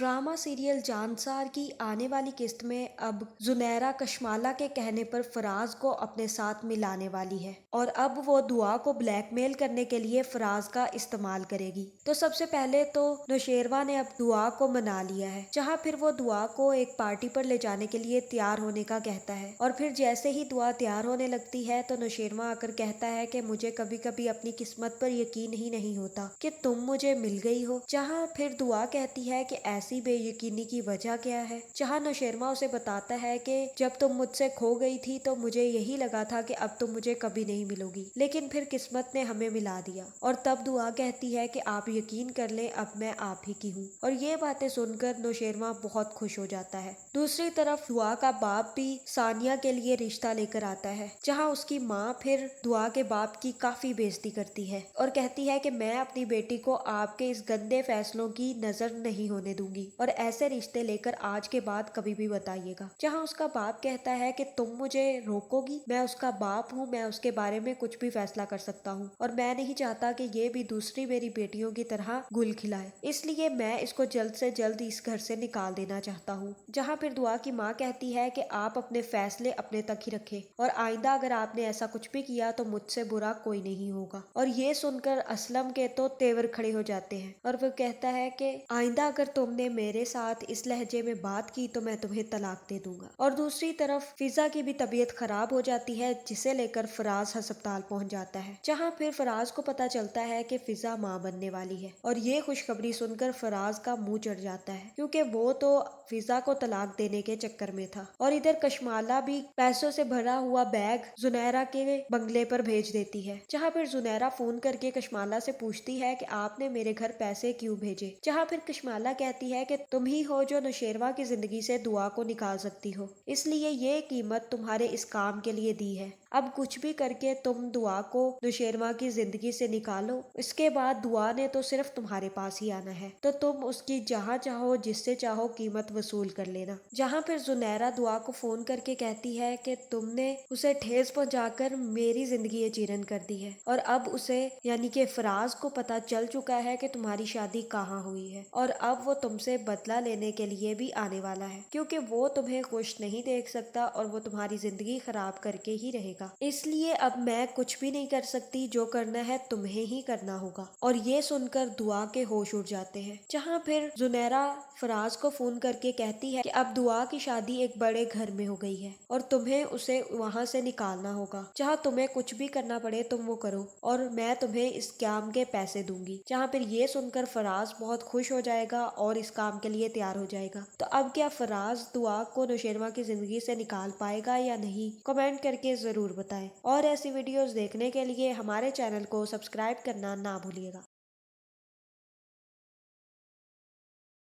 Drama serial Jansar की आने वाली किस्त में अब जुनैरा कशमाला के कहने पर फराज को अपने साथ मिलाने वाली है और अब वो दुआ को ब्लैकमेल करने के लिए फराज का इस्तेमाल करेगी। तो सबसे पहले तो नौशेरवा ने अब दुआ को मना लिया है, जहां फिर वो दुआ को एक पार्टी पर ले जाने के लिए तैयार होने का कहता है। और फिर जैसे ही दुआ तैयार होने लगती है तो नौशेरवा आकर कहता है कि मुझे कभी कभी अपनी किस्मत पर यकीन ही नहीं होता कि तुम मुझे मिल गई हो। जहां फिर दुआ कहती है कि ऐसी बेयकीनी की वजह क्या है। जहां नौशेरमा उसे बताता है कि जब तुम मुझसे खो गई थी तो मुझे यही लगा था कि अब तुम मुझे कभी नहीं मिलोगी, लेकिन फिर किस्मत ने हमें मिला दिया। और तब दुआ कहती है कि आप यकीन कर ले, अब मैं आप ही की हूँ। और ये बातें सुनकर नौशेरमा बहुत खुश हो जाता है। दूसरी तरफ दुआ का बाप भी सानिया के लिए रिश्ता लेकर आता है, जहाँ उसकी माँ फिर दुआ के बाप की काफी बेइज्जती करती है और कहती है कि मैं अपनी बेटी को आपके इस गंदे फैसलों की नजर नहीं होने दूंगी और ऐसे रिश्ते लेकर आज के बाद कभी भी बताइएगा। जहां उसका बाप कहता है कि तुम मुझे रोकोगी, मैं उसका बाप हूँ, मैं उसके बारे में कुछ भी फैसला कर सकता हूँ और मैं नहीं चाहता कि ये भी दूसरी मेरी बेटियों की तरह गुल खिलाए, इसलिए मैं इसको जल्द से जल्द इस घर से निकाल देना चाहता हूँ। जहाँ फिर दुआ की माँ कहती है कि आप अपने फैसले अपने तक ही रखें और आइंदा अगर आपने ऐसा कुछ भी किया तो मुझसे बुरा कोई नहीं होगा। और ये सुनकर असलम के तो तेवर खड़े हो जाते हैं और वो कहता है कि आइंदा अगर तुमने मेरे साथ इस लहजे में बात की तो मैं तुम्हें तलाक दे दूंगा। और दूसरी तरफ फिजा की भी तबीयत खराब हो जाती है, जिसे लेकर फराज अस्पताल पहुंच जाता है। जहां फिर फराज को पता चलता है कि फिजा माँ बनने वाली है और ये खुशखबरी सुनकर फराज का मुंह चढ़ जाता है, क्योंकि वो तो फिजा को तलाक देने के चक्कर में था। और इधर कशमाला भी पैसों से भरा हुआ बैग जुनैरा के बंगले पर भेज देती है। जहाँ फिर जुनैरा फोन करके कशमाला से पूछती है कि आपने मेरे घर पैसे क्यों भेजे। जहाँ फिर कशमाला कहती है कि तुम ही हो जो नौशेरवा की जिंदगी से दुआ को निकाल सकती हो, इसलिए ये कीमत तुम्हारे इस काम के लिए दी है। अब कुछ भी करके तुम दुआ को नौशेरवा की जिंदगी से निकालो, इसके बाद दुआ ने तो सिर्फ तुम्हारे पास ही आना है, तो तुम उसकी जहाँ चाहो जिससे चाहो कीमत वसूल कर लेना। जहाँ फिर जुनैरा दुआ को फोन करके कहती है कि तुमने उसे ठेस पहुंचाकर मेरी जिंदगी चीरन कर दी है और अब उसे यानी कि फराज को पता चल चुका है कि तुम्हारी शादी कहाँ हुई है और अब वो तुमसे बदला लेने के लिए भी आने वाला है, क्योंकि वो तुम्हें खुश नहीं देख सकता और वो तुम्हारी जिंदगी खराब करके ही रहेगा। इसलिए अब मैं कुछ भी नहीं कर सकती, जो करना है तुम्हें ही करना होगा। और ये सुनकर दुआ के होश उड़ जाते हैं। जहाँ फिर जुनैरा फराज को फोन करके कहती है कि अब दुआ की शादी एक बड़े घर में हो गई है और तुम्हें उसे वहां से निकालना होगा। जहाँ तुम्हें कुछ भी करना पड़े तुम वो करो और मैं तुम्हें इस काम के पैसे दूंगी। जहाँ फिर ये सुनकर फराज बहुत खुश हो जाएगा और इस काम के लिए तैयार हो जाएगा। तो अब क्या फराज दुआ को नौशेरवा की जिंदगी से निकाल पाएगा या नहीं, कमेंट करके जरूर बताएं। और ऐसी वीडियोस देखने के लिए हमारे चैनल को सब्सक्राइब करना ना भूलिएगा।